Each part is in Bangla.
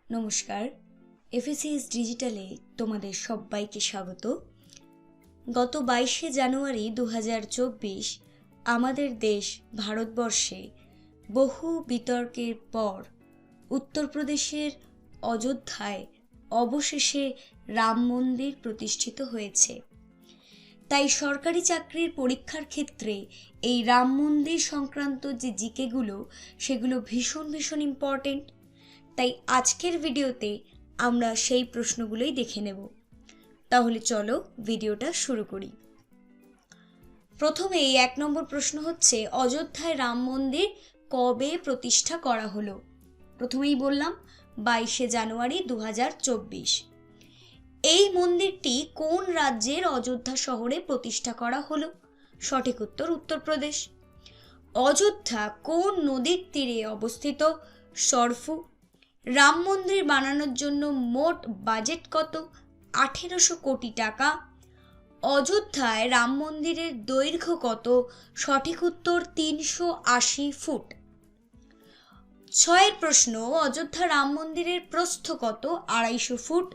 নমস্কার, এফএসিএস ডিজিটালে তোমাদের সবাইকে স্বাগত। গত 22শে জানুয়ারি 2024 আমাদের দেশ ভারতবর্ষে বহু বিতর্কের পর উত্তরপ্রদেশের অযোধ্যায় অবশেষে রাম মন্দির প্রতিষ্ঠিত হয়েছে। তাই সরকারি চাকরির পরীক্ষার ক্ষেত্রে এই রাম মন্দির সংক্রান্ত যে জিকেগুলো সেগুলো ভীষণ ইম্পর্টেন্ট। তাই আজকের ভিডিওতে আমরা সেই প্রশ্নগুলোই দেখে নেব। তাহলে চলো ভিডিওটা শুরু করি। প্রথমেই 1 নম্বর প্রশ্ন হচ্ছে, অযোধ্যায় রাম মন্দির কবে প্রতিষ্ঠা করা হলো? প্রথমেই বললাম 22শে জানুয়ারি 2024। এই মন্দিরটি কোন রাজ্যের অযোধ্যা শহরে প্রতিষ্ঠা করা হলো? সঠিক উত্তর উত্তরপ্রদেশ। অযোধ্যা কোন নদীর তীরে অবস্থিত? সরফু। রাম মন্দির বানানোর জন্য মোট বাজেট কত? 1800 কোটি টাকা। অযোধ্যায় রাম মন্দিরের দৈর্ঘ্য কত? সঠিক উত্তর 380 ফুট। 6 প্রশ্ন, অযোধ্যা রাম মন্দিরের প্রস্থ কত? 250 ফুট।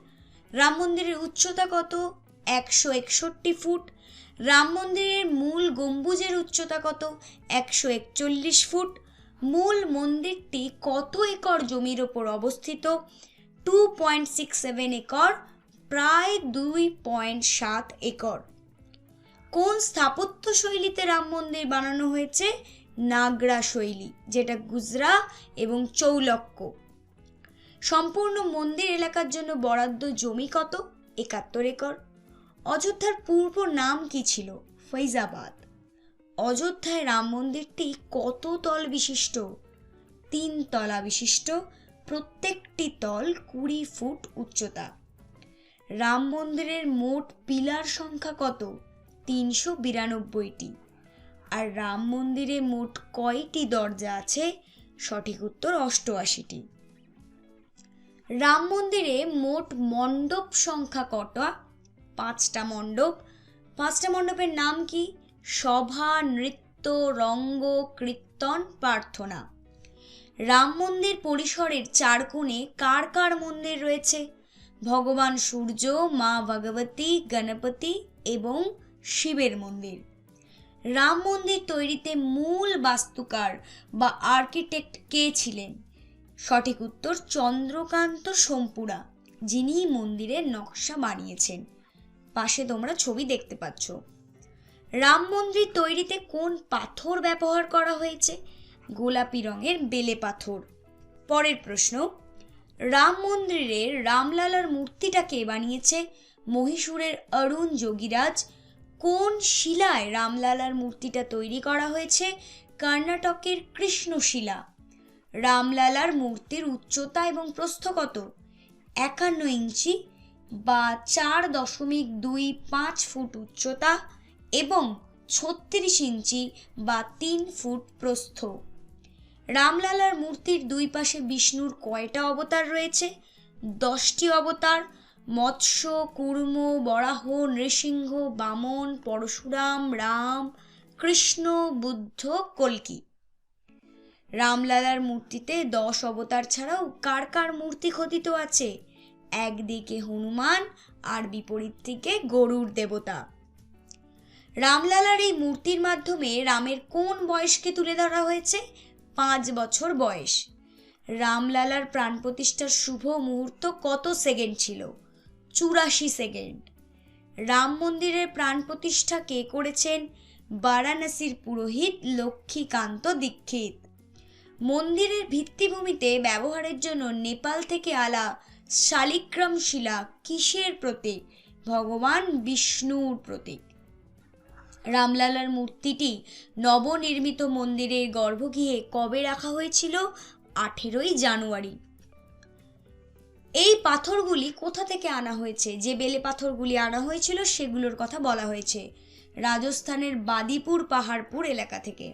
রাম মন্দিরের উচ্চতা কত? 161 ফুট। রাম মন্দিরের মূল গম্বুজের উচ্চতা কত? 141 ফুট। মূল মন্দিরটি কত একর জমির ওপর অবস্থিত? 2.67 একর, প্রায় 2.7 একর। কোন স্থাপত্য শৈলীতে রাম মন্দির বানানো হয়েছে? নাগরা শৈলী, যেটা গুজরা এবং চৌলক্য। সম্পূর্ণ মন্দির এলাকার জন্য বরাদ্দ জমি কত? 71 একর। অযোধ্যার পূর্ব নাম কি ছিল? ফৈজাবাদ। অযোধ্যায় রাম মন্দিরটি কত তল বিশিষ্ট? 3 তলা বিশিষ্ট, প্রত্যেকটি তল 20 ফুট উচ্চতা। রাম মন্দিরের মোট পিলার সংখ্যা কত? 392টি। আর রাম মন্দিরে মোট কয়টি দরজা আছে? সঠিক উত্তর 88টি। রাম মন্দিরে মোট মণ্ডপ সংখ্যা কটা? 5টা মণ্ডপ। 5টা মণ্ডপের নাম কি? সভা, নৃত্য, রঙ্গ, কীর্তন, প্রার্থনা। রাম মন্দির পরিসরের 4 কোণে কার কার মন্দির রয়েছে? ভগবান সূর্য, মা ভগবতী, গণপতি এবং শিবের মন্দির। রাম মন্দির তৈরিতে মূল বাস্তুকার বা আর্কিটেক্ট কে ছিলেন? সঠিক উত্তর চন্দ্রকান্ত সোমপুরা, যিনি মন্দিরের নকশা বানিয়েছেন। পাশে তোমরা ছবি দেখতে পাচ্ছ। রাম মন্দির তৈরিতে কোন পাথর ব্যবহার করা হয়েছে? গোলাপি রঙের বেলে পাথর। পরের প্রশ্ন, রাম মন্দিরের রামলালার মূর্তিটা কে বানিয়েছে? মহীশূরের অরুণ যোগীরাজ। কোন শিলায় রামলালার মূর্তিটা তৈরি করা হয়েছে? কর্ণাটকের কৃষ্ণশিলা। রামলালার মূর্তির উচ্চতা এবং প্রস্থ কত? 51 ইঞ্চি বা 4.25 ফুট উচ্চতা এবং 36 ইঞ্চি বা 3 ফুট প্রস্থ। রামলালার মূর্তির 2 পাশে বিষ্ণুর কয়টা অবতার রয়েছে? 10টি অবতার। মৎস্য, কুর্ম, বরাহ, নৃসিংহ, বামন, পরশুরাম, রাম, কৃষ্ণ, বুদ্ধ, কল্কি। রামলালার মূর্তিতে 10 অবতার ছাড়াও কার কার মূর্তি খোদিত আছে? একদিকে হনুমান আর বিপরীত দিকে গরুড় দেবতা। রামলালার এই মূর্তির মাধ্যমে রামের কোন বয়সকে তুলে ধরা হয়েছে? 5 বছর বয়স। রামলালার প্রাণ প্রতিষ্ঠার শুভ মুহূর্ত কত সেকেন্ড ছিল? 84 সেকেন্ড। রাম মন্দিরের প্রাণ প্রতিষ্ঠা কে করেছেন? বারাণসীর পুরোহিত লক্ষ্মীকান্ত দীক্ষিত। মন্দিরের ভিত্তিভূমিতে ব্যবহারের জন্য নেপাল থেকে আলা শালিগ্রাম শিলা কিসের প্রতীক? ভগবান বিষ্ণুর প্রতীক। রামলালার মূর্তিটি নবনির্মিত মন্দিরের গর্ভগৃহে কবে রাখা হয়েছিল? 18ই জানুয়ারি। এই পাথরগুলি কোথা থেকে আনা হয়েছে? যে বেলে পাথরগুলি আনা হয়েছিল সেগুলোর কথা বলা হয়েছে। রাজস্থানের বাদিপুর পাহাড়পুর এলাকা থেকে।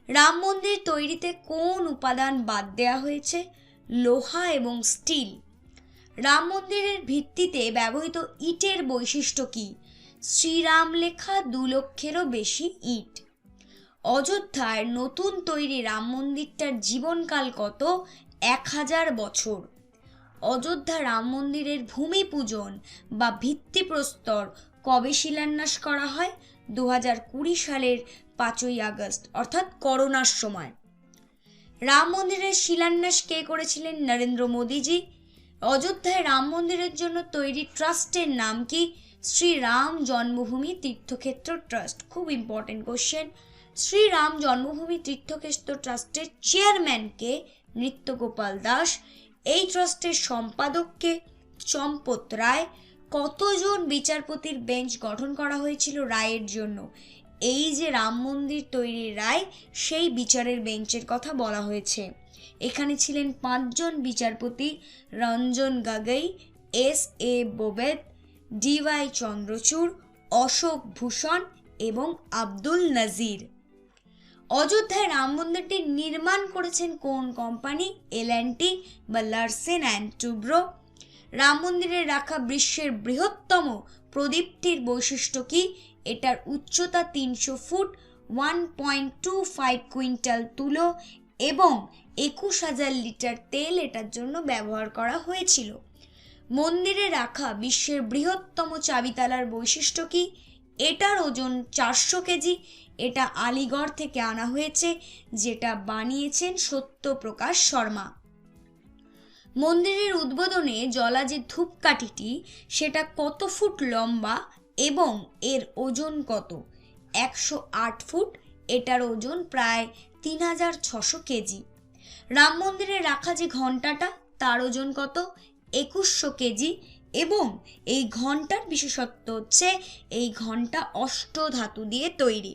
রাম মন্দির তৈরিতে কোন উপাদান বাদ দেওয়া হয়েছে? লোহা এবং স্টিল। রাম মন্দিরের ভিত্তিতে ব্যবহৃত ইটের বৈশিষ্ট্য কি? শ্রীরাম লেখা 2 লক্ষেরও বেশি ইট। অযোধ্যায় নতুন তৈরি রাম মন্দিরটার জীবনকাল কত? 1000 বছর। অযোধ্যা রাম মন্দিরের ভূমি পূজন বা ভিত্তিপ্রস্তর কবে শিলান্যাস করা হয়? 2020 সালের 5ই আগস্ট, অর্থাৎ করোনার সময়। রাম মন্দিরের শিলান্যাস কে করেছিলেন? নরেন্দ্র মোদীজি। অযোধ্যায় রাম মন্দিরের জন্য তৈরি ট্রাস্টের নাম কি? শ্রীরাম জন্মভূমি তীর্থক্ষেত্র ট্রাস্ট। খুব ইম্পর্টেন্ট কোশ্চেন। শ্রীরাম জন্মভূমি তীর্থক্ষেত্র ট্রাস্টের চেয়ারম্যানকে? নৃত্যগোপাল দাস। এই ট্রাস্টের সম্পাদককে? চম্পত রায়। কতজন বিচারপতির বেঞ্চ গঠন করা হয়েছিল রায়ের জন্য? এই যে রাম মন্দির তৈরির রায়, সেই বিচারের বেঞ্চের কথা বলা হয়েছে। এখানে ছিলেন 5 জন বিচারপতি: রঞ্জন গগৈ, S.A. বোবেদ, D.Y. চন্দ্রচূড়, অশোক ভূষণ এবং আব্দুল নজির। অযোধ্যায় রাম মন্দিরটি নির্মাণ করেছেন কোন কোম্পানি? L&T বা লারসেন অ্যান্ড টুব্রো। রাম মন্দিরে রাখা বিশ্বের বৃহত্তম প্রদীপটির বৈশিষ্ট্য কি? এটার উচ্চতা 300 ফুট, 1.25 কুইন্টাল তুলো এবং 21,000 লিটার তেল এটার জন্য ব্যবহার করা হয়েছিল। মন্দিরে রাখা বিশ্বের বৃহত্তম চাবিতালার বৈশিষ্ট্য কি? এটার ওজন 400 কেজি। এটা আলিগড় থেকে আনা হয়েছে, যেটা বানিয়েছেন সত্যপ্রকাশ শর্মা। মন্দিরের উদ্বোধনে জ্বলা যে ধূপকাঠিটি, সেটা কত ফুট লম্বা এবং এর ওজন কত? 108 ফুট। এটার ওজন প্রায় 3600 কেজি। রাম মন্দিরে রাখা যে ঘণ্টাটা, তার ওজন কত? 2100 কেজি। এবং এই ঘণ্টার বিশেষত্ব হচ্ছে এই ঘণ্টা অষ্টধাতু দিয়ে তৈরি।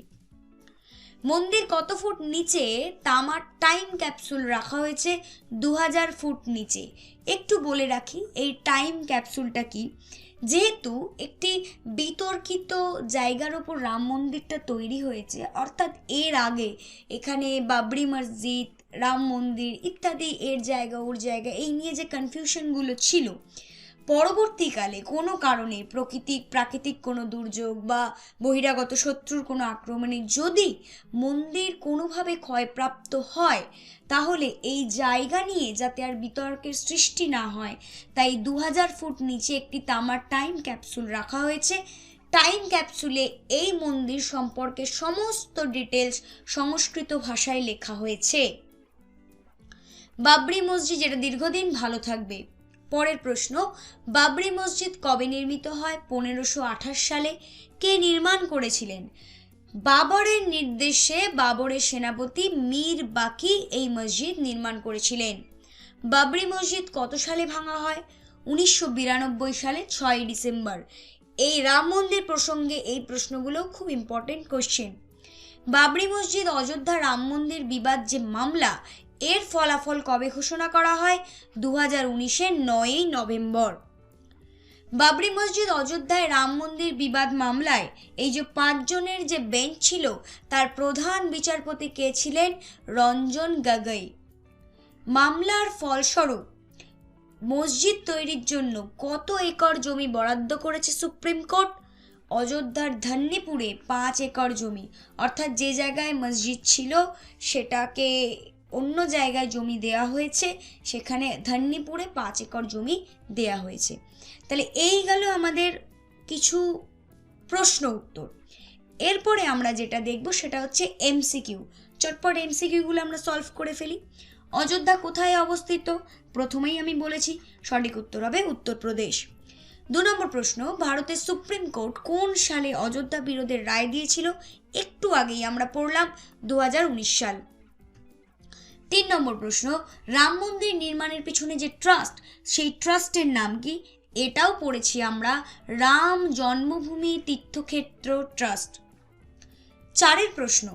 মন্দির কত ফুট নিচে তামার টাইম ক্যাপসুল রাখা হয়েছে? 2000 ফুট নিচে। একটু বলে রাখি এই টাইম ক্যাপসুলটা কি। যেহেতু একটি বিতর্কিত জায়গার ওপর রাম মন্দিরটা তৈরি হয়েছে, অর্থাৎ এর আগে এখানে বাবরি মসজিদ, রাম মন্দির ইত্যাদি এর জায়গা ওর জায়গা এই নিয়ে যে কনফিউশনগুলো ছিল, পরবর্তীকালে কোনো কারণে প্রাকৃতিক কোনো দুর্যোগ বা বহিরাগত শত্রুর কোনো আক্রমণে যদি মন্দির কোনোভাবে ক্ষয়প্রাপ্ত হয়, তাহলে এই জায়গা নিয়ে যাতে আর বিতর্কের সৃষ্টি না হয়, তাই 2000 ফুট নিচে একটি তামার টাইম ক্যাপসুল রাখা হয়েছে। টাইম ক্যাপসুলে এই মন্দির সম্পর্কে সমস্ত ডিটেলস সংস্কৃত ভাষায় লেখা হয়েছে। বাবরি মসজিদ, যেটা দীর্ঘদিন ভালো থাকবে। পরের প্রশ্ন, বাবরি মসজিদ কবে নির্মিত হয়? 1528 সালে। কে নির্মাণ করেছিলেন? বাবরের নির্দেশে বাবরের সেনাপতি মীর বাকি এই মসজিদ নির্মাণ করেছিলেন। বাবরি মসজিদ কত সালে ভাঙা হয়? 1992 সালে 6 ডিসেম্বর। এই রাম মন্দির প্রসঙ্গে এই প্রশ্নগুলো খুব ইম্পর্টেন্ট কোশ্চেন। বাবরি মসজিদ অযোধ্যা রাম মন্দির বিবাদ যে মামলা, এর ফলাফল কবে ঘোষণা করা হয়? 2019-এর 9ই নভেম্বর। বাবরি মসজিদ অযোধ্যায় রাম মন্দির বিবাদ মামলায় এই যে 5 জনের যে বেঞ্চ ছিল, তার প্রধান বিচারপতি কে ছিলেন? রঞ্জন গগৈ। মামলার ফলস্বরূপ মসজিদ তৈরির জন্য কত একর জমি বরাদ্দ করেছে সুপ্রিম কোর্ট? অযোধ্যার ধান্নিপুরে 5 একর জমি, অর্থাৎ যে জায়গায় মসজিদ ছিল সেটাকে অন্য জায়গায় জমি দেয়া হয়েছে, সেখানে ধান্নিপুরে 5 একর জমি দেয়া হয়েছে। তাহলে এই গেল আমাদের কিছু প্রশ্ন উত্তর। এরপরে আমরা যেটা দেখব সেটা হচ্ছে এমসিকিউ। চটপট এমসিকিউগুলো আমরা সলভ করে ফেলি। অযোধ্যা কোথায় অবস্থিত? প্রথমেই আমি বলেছি, সঠিক উত্তর হবে উত্তরপ্রদেশ। 2 নম্বর প্রশ্ন, ভারতের সুপ্রিম কোর্ট কোন সালে অযোধ্যা বিরোধের রায় দিয়েছিল? একটু আগেই আমরা পড়লাম 2019 সাল। 3 নম্বর প্রশ্ন, রাম মন্দির নির্মাণের পিছনে যে ট্রাস্ট, সেই ট্রাস্টের নাম কি? এটাও পড়েছি আমরা, রাম জন্মভূমি তীর্থক্ষেত্র ট্রাস্ট। 4 প্রশ্ন,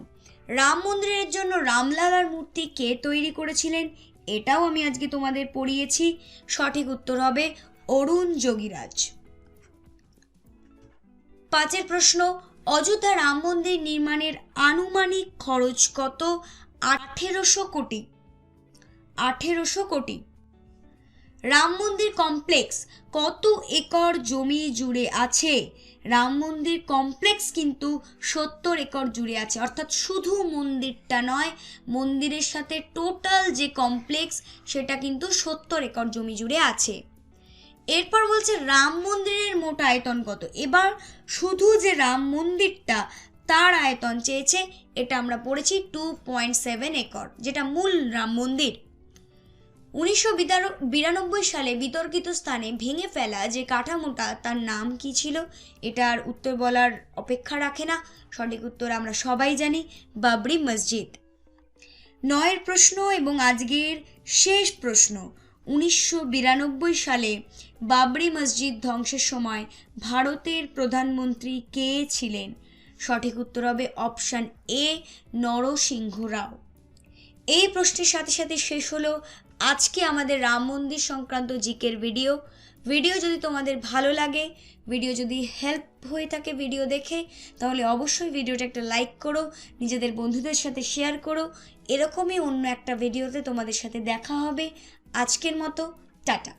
রাম মন্দিরের জন্য রামলালার মূর্তি কে তৈরি করেছিলেন? এটাও আমি আজকে তোমাদের পড়িয়েছি। সঠিক উত্তর হবে অরুণ যোগীরাজ। 5 প্রশ্ন, অযোধ্যা রাম মন্দির নির্মাণের আনুমানিক খরচ কত? 1800 কোটি। 1800 কোটি। রাম মন্দির কমপ্লেক্স কত একর জমি জুড়ে আছে? রাম মন্দির কমপ্লেক্স কিন্তু 70 একর জুড়ে আছে, অর্থাৎ শুধু মন্দিরটা নয়, মন্দিরের সাথে টোটাল যে কমপ্লেক্স সেটা কিন্তু 70 একর জমি জুড়ে আছে। এরপর বলছে রাম মন্দিরের মোট আয়তন কত? এবার শুধু যে রাম মন্দিরটা তার আয়তন চেয়েছে, এটা আমরা পড়েছি 2.7 একর, যেটা মূল রাম মন্দির। 1992 সালে বিতর্কিত স্থানে ভেঙে ফেলা যে কাঠামোটা, তার নাম কি ছিল? এটার উত্তর বলার অপেক্ষা রাখে না, সঠিক উত্তর আমরা সবাই জানি, বাবরি মসজিদ। 9 প্রশ্ন এবং আজকের শেষ প্রশ্ন। 1992 সালে বাবরি মসজিদ ধ্বংসের সময় ভারতের প্রধানমন্ত্রী কে ছিলেন? সঠিক উত্তর হবে অপশান এ, নরসিংহ রাও। এই প্রশ্নের সাথে সাথে শেষ হলো আজকে আমাদের রাম মন্দির সংক্রান্ত জিকের ভিডিও যদি তোমাদের ভালো লাগে, ভিডিও যদি হেল্প হয়ে থাকে ভিডিও দেখে, তাহলে অবশ্যই ভিডিওটা একটা লাইক করো, নিজেদের বন্ধুদের সাথে শেয়ার করো। এরকমই অন্য একটা ভিডিওতে তোমাদের সাথে দেখা হবে। আজকের মতো টাটা।